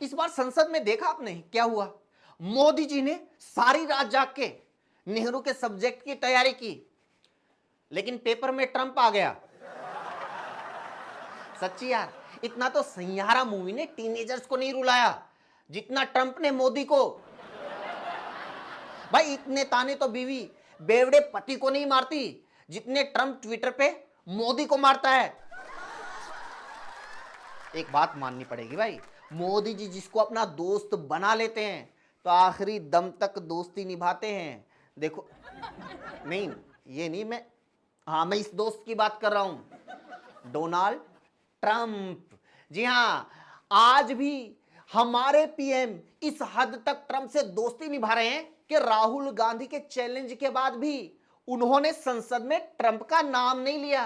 इस बार संसद में देखा आपने क्या हुआ? मोदी जी ने सारी रात जाग के नेहरू के सब्जेक्ट की तैयारी की, लेकिन पेपर में ट्रंप आ गया। सच्ची यार, इतना तो सैयारा मूवी ने टीनेजर्स को नहीं रुलाया जितना ट्रंप ने मोदी को। भाई इतने ताने तो बीवी बेवड़े पति को नहीं मारती जितने ट्रंप ट्विटर पे मोदी को मारता है। एक बात माननी पड़ेगी भाई, मोदी जी जिसको अपना दोस्त बना लेते हैं तो आखिरी दम तक दोस्ती निभाते हैं। देखो, नहीं ये नहीं, मैं इस दोस्त की बात कर रहा हूं, डोनाल्ड ट्रंप। जी हां, आज भी हमारे पीएम इस हद तक ट्रंप से दोस्ती निभा रहे हैं कि राहुल गांधी के चैलेंज के बाद भी उन्होंने संसद में ट्रंप का नाम नहीं लिया।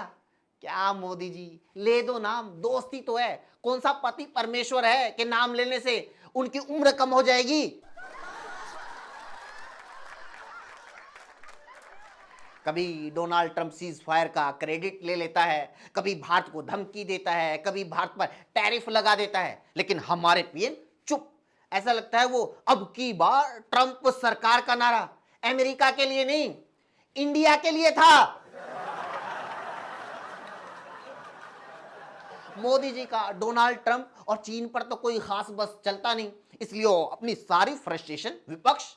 क्या मोदी जी, ले दो नाम, दोस्ती तो है। कौन सा पति परमेश्वर है कि नाम लेने से उनकी उम्र कम हो जाएगी? कभी डोनाल्ड ट्रंप सीज फायर का क्रेडिट ले लेता है, कभी भारत को धमकी देता है, कभी भारत पर टैरिफ लगा देता है, लेकिन हमारे पीएम चुप। ऐसा लगता है वो अब की बार ट्रंप सरकार का नारा अमेरिका के लिए नहीं, इंडिया के लिए था। मोदी जी का डोनाल्ड ट्रंप और चीन पर तो कोई खास बस चलता नहीं, इसलिए वो अपनी सारी फ्रस्ट्रेशन विपक्ष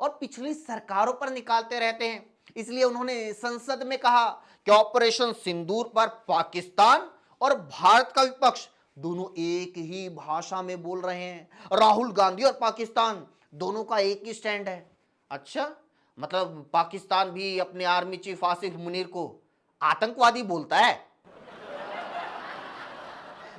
और पिछली सरकारों पर निकालते रहते हैं। इसलिए उन्होंने संसद में कहा कि ऑपरेशन सिंदूर पर पाकिस्तान और भारत का विपक्ष दोनों एक ही भाषा में बोल रहे हैं। राहुल गांधी और पाकिस्तान दोनों का एक ही स्टैंड है। अच्छा, मतलब पाकिस्तान भी अपने आर्मी चीफ आसिफ मुनीर को आतंकवादी बोलता है?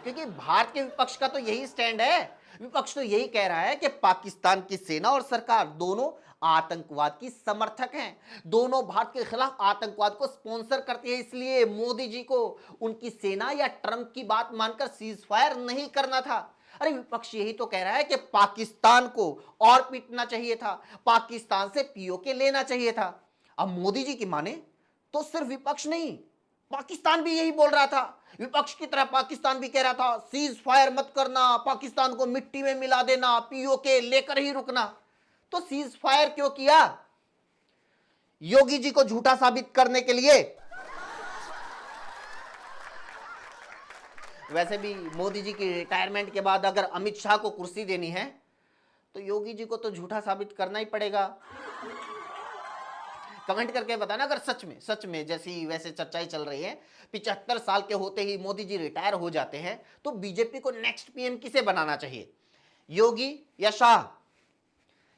क्योंकि भारत के विपक्ष का तो यही स्टैंड है। विपक्ष तो यही कह रहा है कि पाकिस्तान की सेना और सरकार दोनों आतंकवाद की समर्थक हैं, दोनों भारत के खिलाफ आतंकवाद को स्पॉन्सर करती है। इसलिए मोदी जी को उनकी सेना या ट्रंप की बात मानकर सीज फायर नहीं करना था। अरे विपक्ष यही तो कह रहा है कि पाकिस्तान को और पीटना चाहिए था, पाकिस्तान से पीओके लेना चाहिए था। अब मोदी जी की माने तो सिर्फ विपक्ष नहीं, पाकिस्तान भी यही बोल रहा था। विपक्ष की तरह पाकिस्तान भी कह रहा था सीज फायर मत करना, पाकिस्तान को मिट्टी में मिला देना, पीओके लेकर ही रुकना। तो सीज फायर क्यों किया? योगी जी को झूठा साबित करने के लिए। वैसे भी मोदी जी की रिटायरमेंट के बाद अगर अमित शाह को कुर्सी देनी है तो योगी जी को तो झूठा साबित करना ही पड़ेगा। कमेंट करके बताना अगर सच में जैसी वैसे चर्चाएं चल रही है, 75 साल के होते ही मोदी जी रिटायर हो जाते हैं तो बीजेपी को नेक्स्ट पीएम किसे बनाना चाहिए, योगी या शाह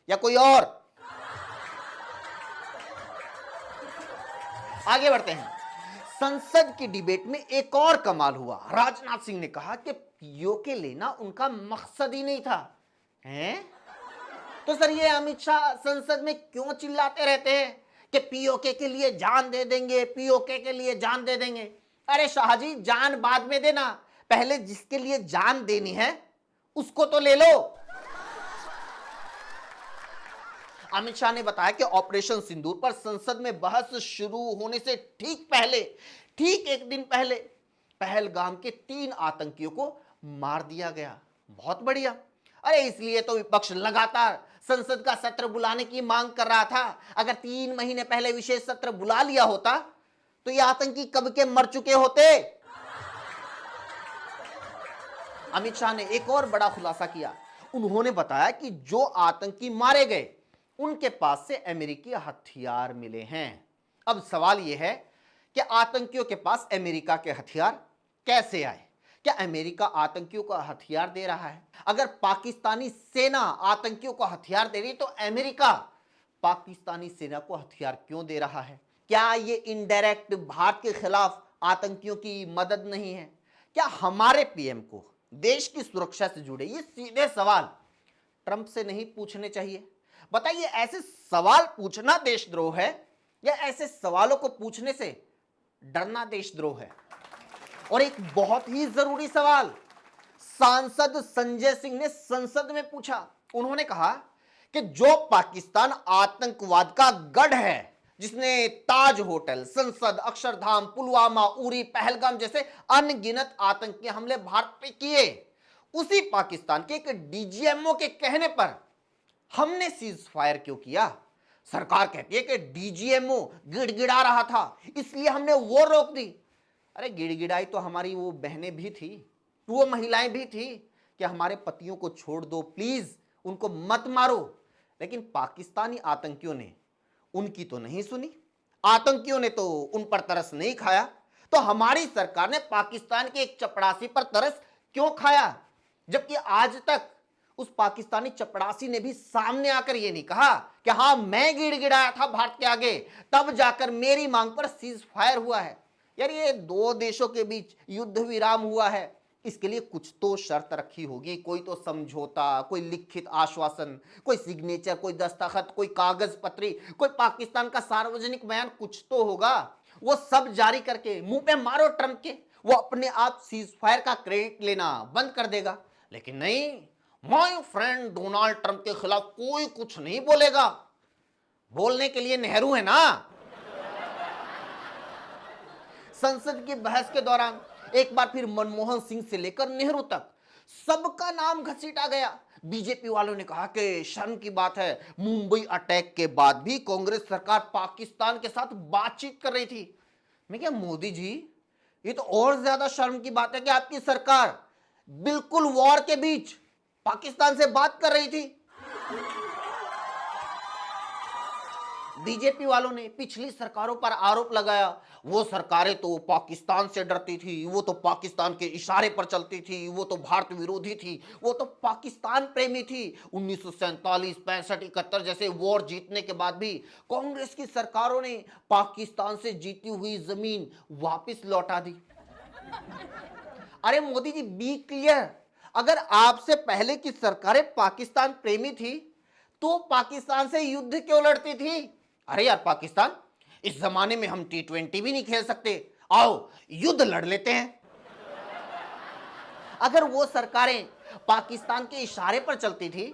या कोई और? आगे बढ़ते हैं। संसद की डिबेट में एक और कमाल हुआ। राजनाथ सिंह ने कहा कि पीओके लेना उनका मकसद ही नहीं था। हैं? तो सर ये अमित शाह संसद में क्यों चिल्लाते रहते हैं कि पीओके के लिए जान दे देंगे, पीओके के लिए जान दे देंगे? अरे शाहजी, जान बाद में देना, पहले जिसके लिए जान देनी है उसको तो ले लो। अमित शाह ने बताया कि ऑपरेशन सिंदूर पर संसद में बहस शुरू होने से ठीक एक दिन पहले पहलगाम के 3 आतंकियों को मार दिया गया। बहुत बढ़िया। अरे इसलिए तो विपक्ष लगातार संसद का सत्र बुलाने की मांग कर रहा था। अगर 3 महीने पहले विशेष सत्र बुला लिया होता तो ये आतंकी कब के मर चुके होते। अमित शाह ने एक और बड़ा खुलासा किया। उन्होंने बताया कि जो आतंकी मारे गए उनके पास से अमेरिकी हथियार मिले हैं। अब सवाल यह है कि आतंकियों के पास अमेरिका के हथियार कैसे आए? क्या अमेरिका आतंकियों को हथियार दे रहा है? अगर पाकिस्तानी सेना आतंकियों को हथियार दे रही तो अमेरिका पाकिस्तानी सेना को हथियार क्यों दे रहा है? क्या ये इनडायरेक्ट भारत के खिलाफ आतंकियों की मदद नहीं है? क्या हमारे पीएम को देश की सुरक्षा से जुड़े ये सीधे सवाल ट्रंप से नहीं पूछने चाहिए? बताइए, ऐसे सवाल पूछना देशद्रोह है या ऐसे सवालों को पूछने से डरना देशद्रोह है? और एक बहुत ही जरूरी सवाल सांसद संजय सिंह ने संसद में पूछा। उन्होंने कहा कि जो पाकिस्तान आतंकवाद का गढ़ है, जिसने ताज होटल, संसद, अक्षरधाम, पुलवामा, उरी, पहलगाम जैसे अनगिनत आतंकी हमले भारत पे किए, उसी पाकिस्तान के एक डीजीएमओ के कहने पर हमने सीज फायर क्यों किया? सरकार कहती है कि डीजीएमओ गिड़गिड़ा रहा था इसलिए हमने वो रोक दी। अरे गिड़गिड़ाई तो हमारी वो बहनें भी थी, वो महिलाएं भी थी कि हमारे पतियों को छोड़ दो प्लीज, उनको मत मारो। लेकिन पाकिस्तानी आतंकियों ने उनकी तो नहीं सुनी, आतंकियों ने तो उन पर तरस नहीं खाया। तो हमारी सरकार ने पाकिस्तान के एक चपड़ासी पर तरस क्यों खाया? जबकि आज तक उस पाकिस्तानी चपड़ासी ने भी सामने आकर यह नहीं कहा कि हां मैं गिड़गिड़ाया था भारत के आगे, तब जाकर मेरी मांग पर सीज फायर हुआ है। यार ये दो देशों के बीच युद्ध विराम हुआ है, इसके लिए कुछ तो शर्त रखी होगी, कोई तो समझौता, कोई लिखित आश्वासन, कोई सिग्नेचर, कोई दस्तखत, कोई कागज पत्री, कोई पाकिस्तान का सार्वजनिक बयान, कुछ तो होगा। वो सब जारी करके मुंह पे मारो ट्रंप के, वो अपने आप सीज फायर का क्रेडिट लेना बंद कर देगा। लेकिन नहीं, माय फ्रेंड डोनाल्ड ट्रंप के खिलाफ कोई कुछ नहीं बोलेगा। बोलने के लिए नेहरू है ना। संसद की बहस के दौरान एक बार फिर मनमोहन सिंह से लेकर नेहरू तक सबका नाम घसीटा गया। बीजेपी वालों ने कहा कि शर्म की बात है, मुंबई अटैक के बाद भी कांग्रेस सरकार पाकिस्तान के साथ बातचीत कर रही थी। मैं क्या मोदी जी, ये तो और ज्यादा शर्म की बात है कि आपकी सरकार बिल्कुल वॉर के बीच पाकिस्तान से बात कर रही थी। बीजेपी वालों ने पिछली सरकारों पर आरोप लगाया, वो सरकारें तो पाकिस्तान से डरती थी, वो तो पाकिस्तान के इशारे पर चलती थी, वो तो भारत विरोधी थी, वो तो पाकिस्तान प्रेमी थी। 1947, 65, 71 जैसे वॉर जीतने के बाद भी कांग्रेस की सरकारों ने पाकिस्तान से जीती हुई जमीन वापस लौटा दी। अरे मोदी जी बी क्लियर, अगर आपसे पहले की सरकारें पाकिस्तान प्रेमी थी तो पाकिस्तान से युद्ध क्यों लड़ती थी? अरे यार पाकिस्तान, इस जमाने में हम T20 भी नहीं खेल सकते, आओ युद्ध लड़ लेते हैं। अगर वो सरकारें पाकिस्तान के इशारे पर चलती थी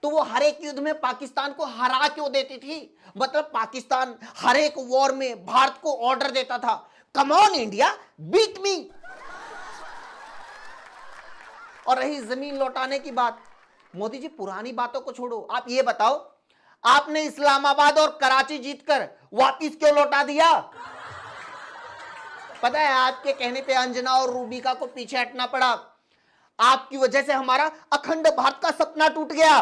तो वो हर एक युद्ध में पाकिस्तान को हरा क्यों देती थी? मतलब पाकिस्तान हर एक वॉर में भारत को ऑर्डर देता था, come on India beat me. और रही जमीन लौटाने की बात, मोदी जी पुरानी बातों को छोड़ो, आप ये बताओ आपने इस्लामाबाद और कराची जीतकर वापिस क्यों लौटा दिया? पता है आपके कहने पे अंजना और रूबिका को पीछे हटना पड़ा, आपकी वजह से हमारा अखंड भारत का सपना टूट गया।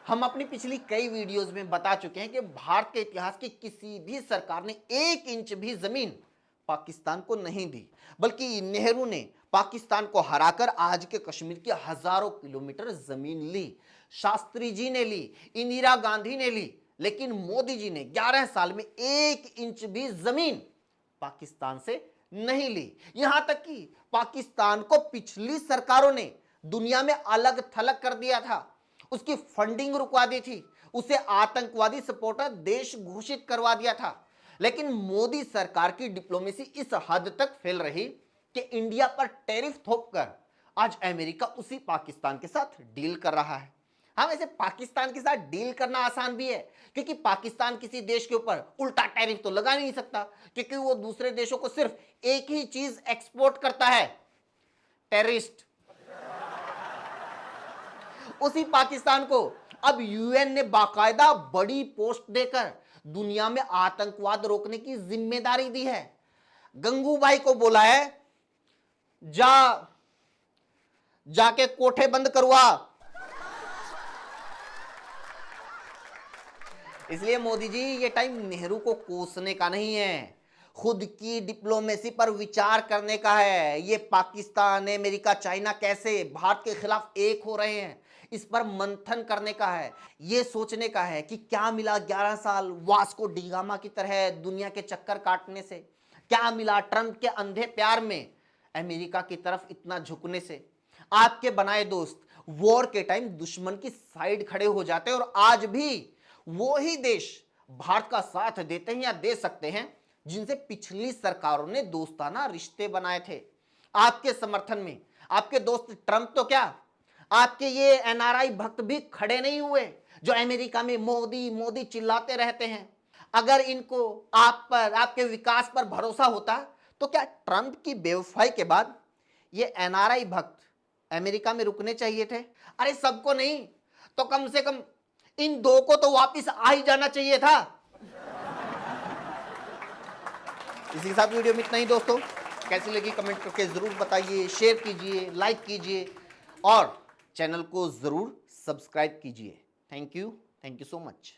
हम अपनी पिछली कई वीडियोस में बता चुके हैं कि भारत के इतिहास की किसी भी सरकार ने 1 इंच भी जमीन पाकिस्तान को नहीं दी, बल्कि नेहरू ने पाकिस्तान को हराकर आज के कश्मीर की हजारों किलोमीटर जमीन ली, शास्त्री जी ने ली, इंदिरा गांधी ने ली, लेकिन मोदी जी ने 11 साल में 1 इंच भी जमीन पाकिस्तान से नहीं ली। यहां तक कि पाकिस्तान को पिछली सरकारों ने दुनिया में अलग थलग कर दिया था, उसकी फंडिंग रुकवा दी थी, उसे आतंकवादी सपोर्टर देश घोषित करवा दिया था। लेकिन मोदी सरकार की डिप्लोमेसी इस हद तक फैल रही कि इंडिया पर टैरिफ थोपकर आज अमेरिका उसी पाकिस्तान के साथ डील कर रहा है। हाँ, वैसे पाकिस्तान के साथ डील करना आसान भी है, क्योंकि पाकिस्तान किसी देश के ऊपर उल्टा टैरिफ तो लगा नहीं सकता, क्योंकि वो दूसरे देशों को सिर्फ एक ही चीज एक्सपोर्ट करता है, टेररिस्ट। उसी पाकिस्तान को अब यूएन ने बाकायदा बड़ी पोस्ट देकर दुनिया में आतंकवाद रोकने की जिम्मेदारी दी है। गंगूबाई को बोला है, जाके कोठे बंद करवा। इसलिए मोदी जी ये टाइम नेहरू को कोसने का नहीं है, खुद की डिप्लोमेसी पर विचार करने का है। ये पाकिस्तान, अमेरिका, चाइना कैसे भारत के खिलाफ एक हो रहे हैं, इस पर मंथन करने का है। ये सोचने का है कि क्या मिला 11 साल वास्को डी गामा की तरह दुनिया के चक्कर काटने से, क्या मिला ट्रंप के अंधे प्यार में अमेरिका की तरफ इतना झुकने से। आपके बनाए दोस्त वॉर के टाइम दुश्मन की साइड खड़े हो जाते हैं, और आज भी वो ही देश भारत का साथ देते हैं या दे सकते हैं जिनसे पिछली सरकारों ने दोस्ताना रिश्ते बनाए थे। आपके समर्थन में आपके दोस्त ट्रंप तो क्या, आपके ये एनआरआई भक्त भी खड़े नहीं हुए जो अमेरिका में मोदी मोदी चिल्लाते रहते हैं। अगर इनको आप पर, आपके विकास पर भरोसा होता तो क्या ट्रंप की बेवफाई के बाद ये एनआरआई भक्त अमेरिका में रुकने चाहिए थे? अरे सबको नहीं तो कम से कम इन दो को तो वापस आ ही जाना चाहिए था। इसी के साथ वीडियो में इतना ही दोस्तों। कैसी लगी कमेंट करके जरूर बताइए, शेयर कीजिए, लाइक कीजिए और चैनल को जरूर सब्सक्राइब कीजिए। Thank you so much.